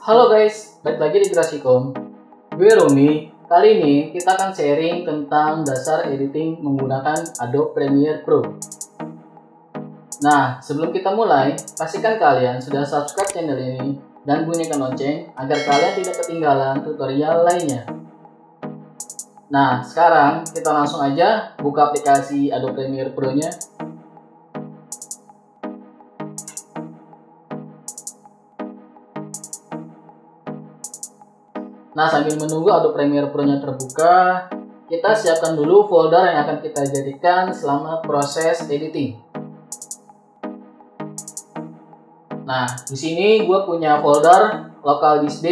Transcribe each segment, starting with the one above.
Halo guys, balik lagi di Grasikom. Gue Romi. Kali ini kita akan sharing tentang dasar editing menggunakan Adobe Premiere Pro. Nah, sebelum kita mulai, pastikan kalian sudah subscribe channel ini dan bunyikan lonceng agar kalian tidak ketinggalan tutorial lainnya. Nah, sekarang kita langsung aja buka aplikasi Adobe Premiere Pro-nya. Nah, sambil menunggu Adobe Premiere Pro-nya terbuka, kita siapkan dulu folder yang akan kita jadikan selama proses editing. Nah, di sini gue punya folder local disk D.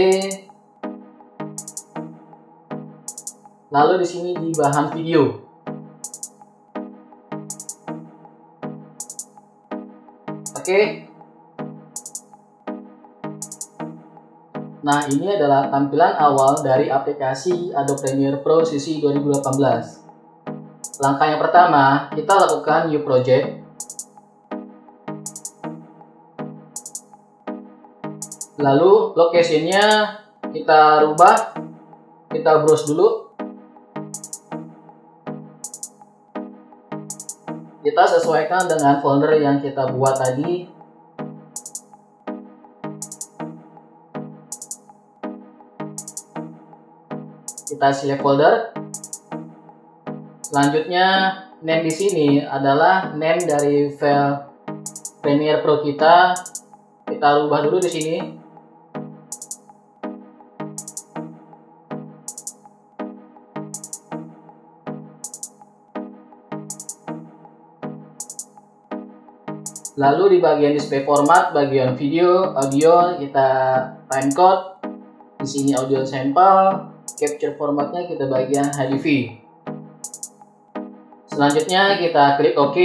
Lalu di sini di bahan video. Oke. Nah, ini adalah tampilan awal dari aplikasi Adobe Premiere Pro sisi 2018. Langkah yang pertama, kita lakukan New Project. Lalu, location-nya kita rubah, kita browse dulu. Kita sesuaikan dengan folder yang kita buat tadi. Kita select folder. Selanjutnya, name di sini adalah name dari file Premiere Pro kita. Kita rubah dulu di sini. Lalu di bagian display format, bagian video, audio, kita timecode. Di sini audio sampel. Capture formatnya kita bagian HDV. Selanjutnya kita klik OK.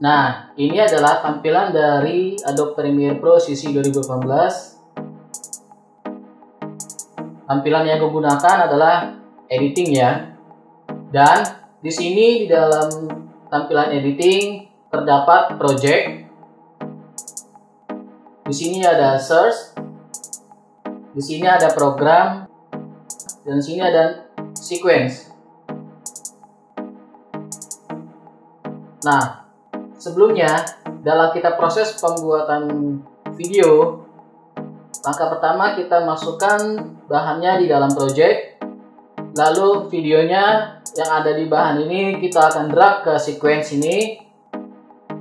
Nah, ini adalah tampilan dari Adobe Premiere Pro sisi 2018. Tampilan yang gue gunakan adalah editing ya. Dan di sini di dalam tampilan editing terdapat project. Di sini ada search. Di sini ada program. Dan di sini ada sequence. Nah, sebelumnya dalam kita proses pembuatan video, langkah pertama kita masukkan bahannya di dalam project. Lalu videonya yang ada di bahan ini kita akan drag ke sequence ini.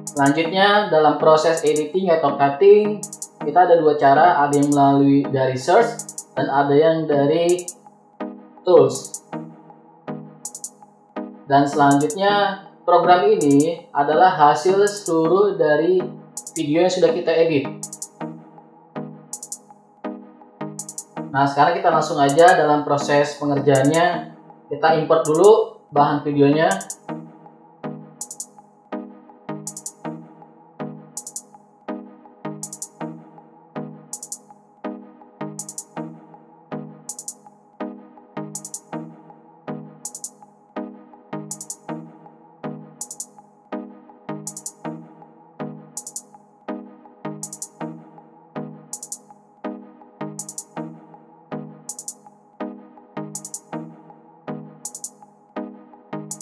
Selanjutnya dalam proses editing atau cutting kita ada dua cara, ada yang melalui dari search dan ada yang dari tools. Dan selanjutnya program ini adalah hasil seluruh dari video yang sudah kita edit. Nah, sekarang kita langsung aja dalam proses pengerjaannya. Kita import dulu bahan videonya.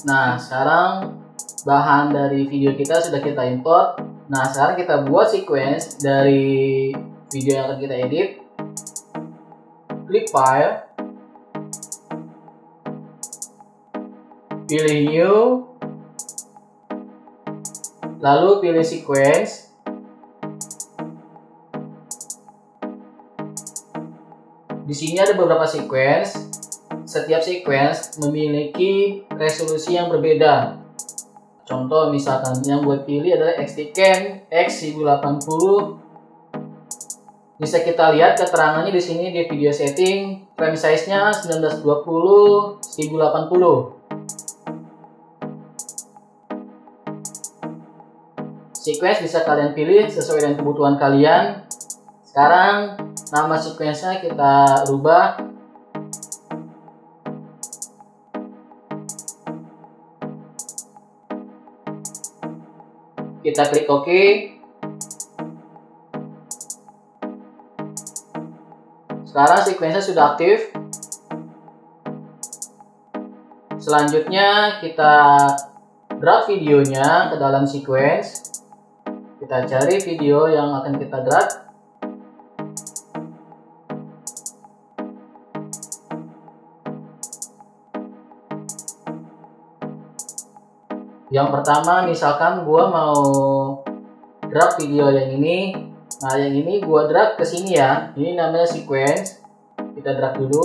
Nah, sekarang bahan dari video kita sudah kita import. Nah, sekarang kita buat sequence dari video yang akan kita edit. Klik file. Pilih new. Lalu pilih sequence. Di sini ada beberapa sequence. Setiap sequence memiliki resolusi yang berbeda. Contoh misalkan yang gue pilih adalah XT-Can X1080. Bisa kita lihat keterangannya di sini di video setting, frame size-nya 1920 1080. Sequence bisa kalian pilih sesuai dengan kebutuhan kalian. Sekarang nama sequence-nya kita rubah Kita klik OK. Sekarang sequence sudah aktif. Selanjutnya kita drag videonya ke dalam sequence. Kita cari video yang akan kita drag. Yang pertama, misalkan gua mau drag video yang ini. Nah, yang ini gua drag ke sini ya. Ini namanya sequence. Kita drag dulu.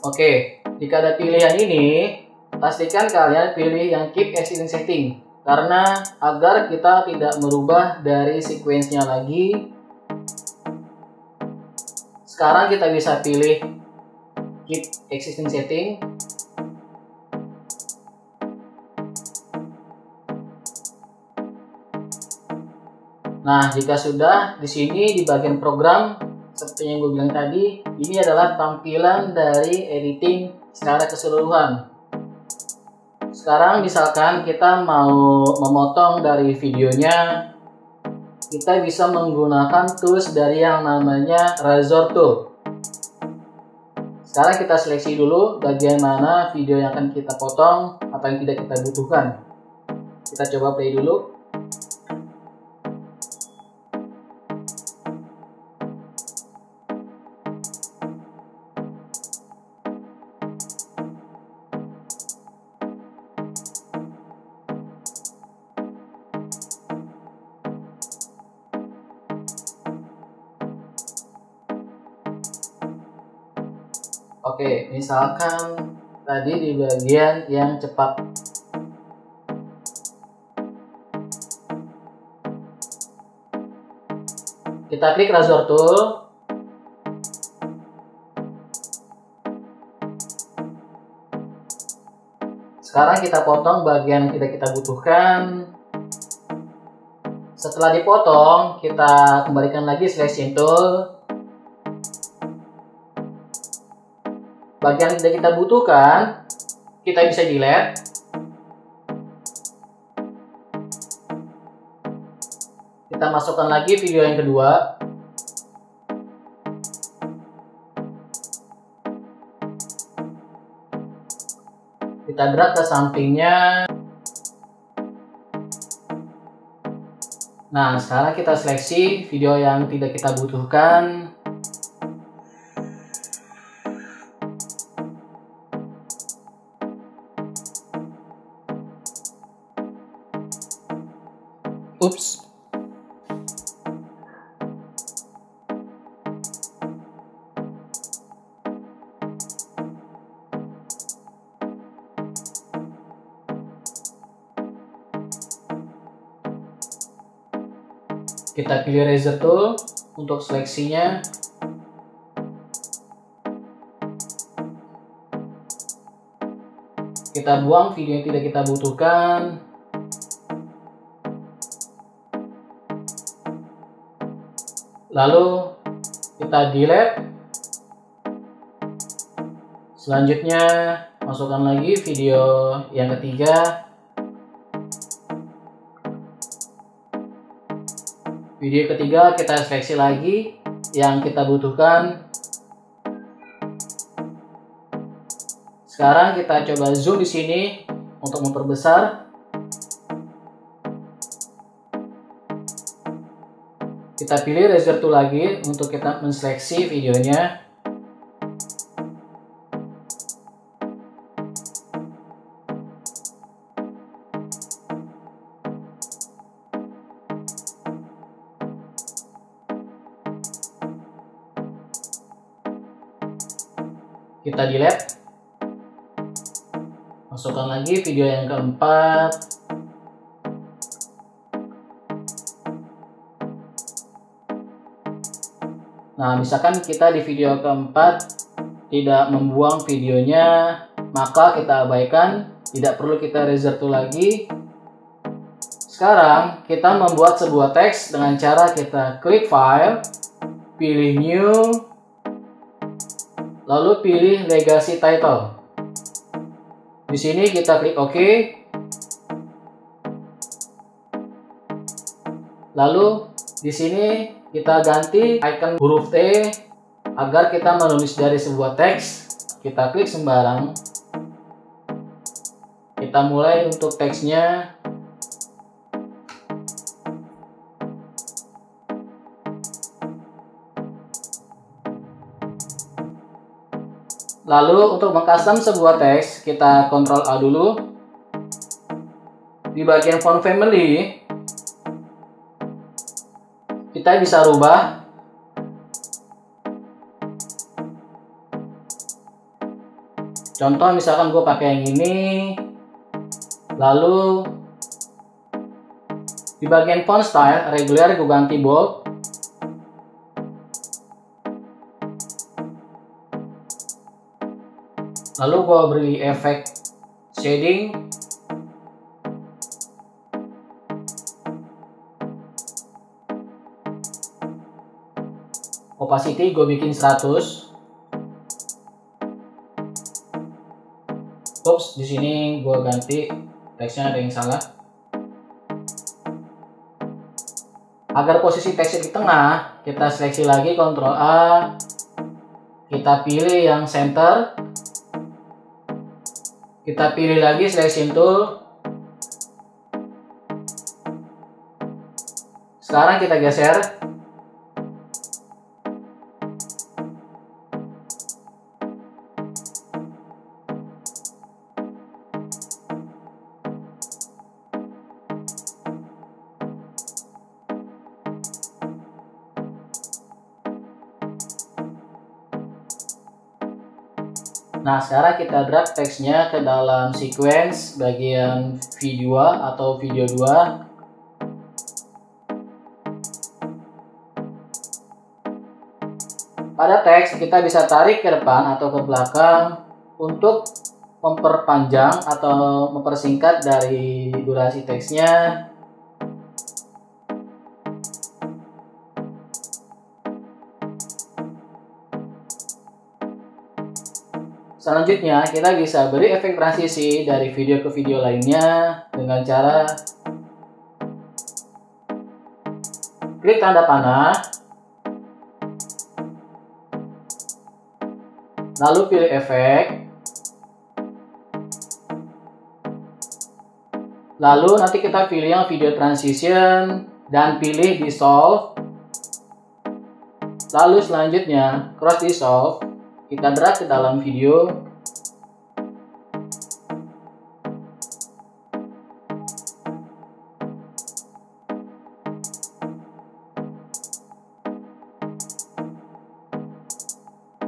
Oke, jika ada pilihan ini, pastikan kalian pilih yang keep existing setting. Karena agar kita tidak merubah dari sequence-nya lagi. Sekarang kita bisa pilih keep existing setting. Nah, jika sudah, di sini di bagian program, seperti yang gue bilang tadi, ini adalah tampilan dari editing secara keseluruhan. Sekarang misalkan kita mau memotong dari videonya, kita bisa menggunakan tools dari yang namanya Razor Tool. Sekarang kita seleksi dulu bagian mana video yang akan kita potong atau yang tidak kita butuhkan. Kita coba play dulu. Oke, misalkan tadi di bagian yang cepat. Kita klik Razor Tool. Sekarang kita potong bagian yang tidak kita butuhkan. Setelah dipotong, kita kembalikan lagi selection tool. Bagian yang tidak kita butuhkan, kita bisa delete. Kita masukkan lagi video yang kedua. Kita drag ke sampingnya. Nah, sekarang kita seleksi video yang tidak kita butuhkan. Ups. Kita pilih Razor Tool untuk seleksinya. Kita buang video yang tidak kita butuhkan. Lalu kita delete. Selanjutnya masukkan lagi video yang ketiga. Video ketiga kita seleksi lagi yang kita butuhkan. Sekarang kita coba zoom di sini untuk memperbesar. Kita pilih Razor Tool lagi untuk kita menseleksi videonya. Kita delete. Masukkan lagi video yang keempat. Nah, misalkan kita di video keempat tidak membuang videonya, maka kita abaikan, tidak perlu kita Razor Tool lagi. Sekarang kita membuat sebuah teks dengan cara kita klik File, pilih New, lalu pilih Legacy Title. Di sini kita klik OK. Lalu di sini kita ganti icon huruf T agar kita menulis dari sebuah teks. Kita klik sembarang. Kita mulai untuk teksnya. Lalu untuk mengcustom sebuah teks, kita Ctrl A dulu. Di bagian font family, kita bisa rubah. Contoh misalkan gue pakai yang ini. Lalu di bagian font style, regular gue ganti bold. Lalu gue beri efek shading. Opacity gue bikin 100. Oops, di sini gue ganti teksnya, ada yang salah. Agar posisi teksnya di tengah, kita seleksi lagi Ctrl A. Kita pilih yang center. Kita pilih lagi selection tool. Sekarang kita geser. Nah, sekarang kita drag teksnya ke dalam sequence bagian V2 atau video 2. Pada teks, kita bisa tarik ke depan atau ke belakang untuk memperpanjang atau mempersingkat dari durasi teksnya. Selanjutnya, kita bisa beri efek transisi dari video ke video lainnya dengan cara klik tanda panah, lalu pilih efek, lalu nanti kita pilih yang video transition dan pilih dissolve. Lalu selanjutnya cross dissolve. Kita drag ke dalam video.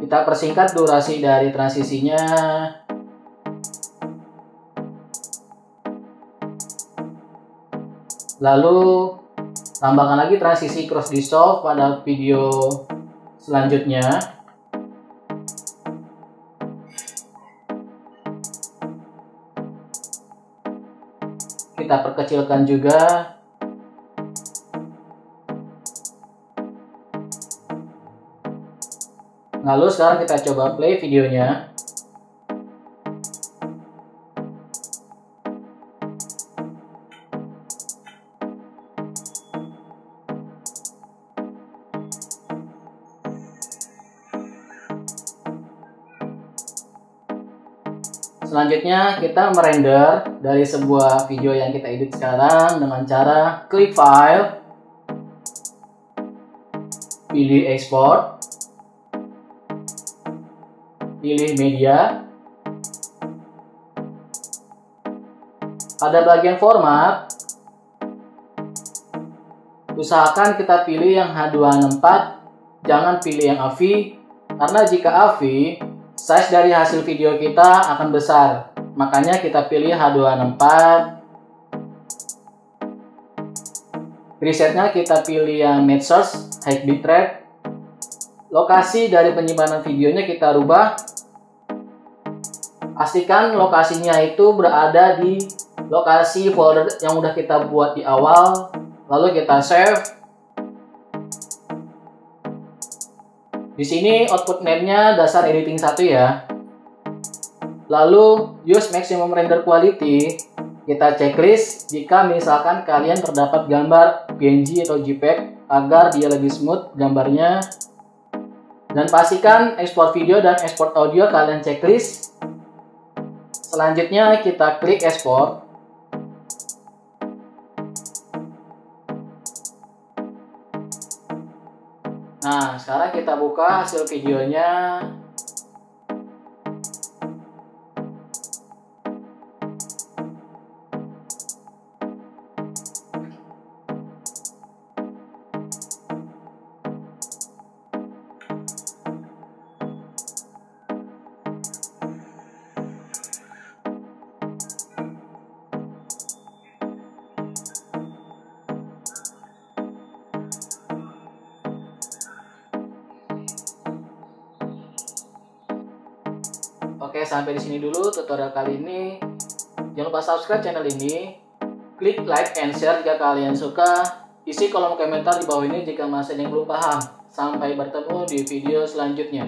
Kita persingkat durasi dari transisinya. Lalu tambahkan lagi transisi cross dissolve pada video selanjutnya. Kita perkecilkan juga. Lalu sekarang kita coba play videonya. Selanjutnya kita merender dari sebuah video yang kita edit sekarang dengan cara klik file, pilih export, pilih media. Pada bagian format, usahakan kita pilih yang H264, jangan pilih yang AVI, karena jika AVI, size dari hasil video kita akan besar. Makanya kita pilih H264. Presetnya kita pilih yang net source, high bitrate. Lokasi dari penyimpanan videonya kita rubah. Pastikan lokasinya itu berada di lokasi folder yang udah kita buat di awal. Lalu kita save. Di sini output name-nya dasar editing 1 ya. Lalu use maximum render quality, kita checklist jika misalkan kalian terdapat gambar PNG atau JPEG agar dia lebih smooth gambarnya. Dan pastikan ekspor video dan ekspor audio kalian checklist. Selanjutnya kita klik ekspor. Nah, sekarang kita buka hasil videonya. Oke, sampai di sini dulu tutorial kali ini. Jangan lupa subscribe channel ini, klik like and share jika kalian suka, isi kolom komentar di bawah ini jika masih ada yang belum paham. Sampai bertemu di video selanjutnya.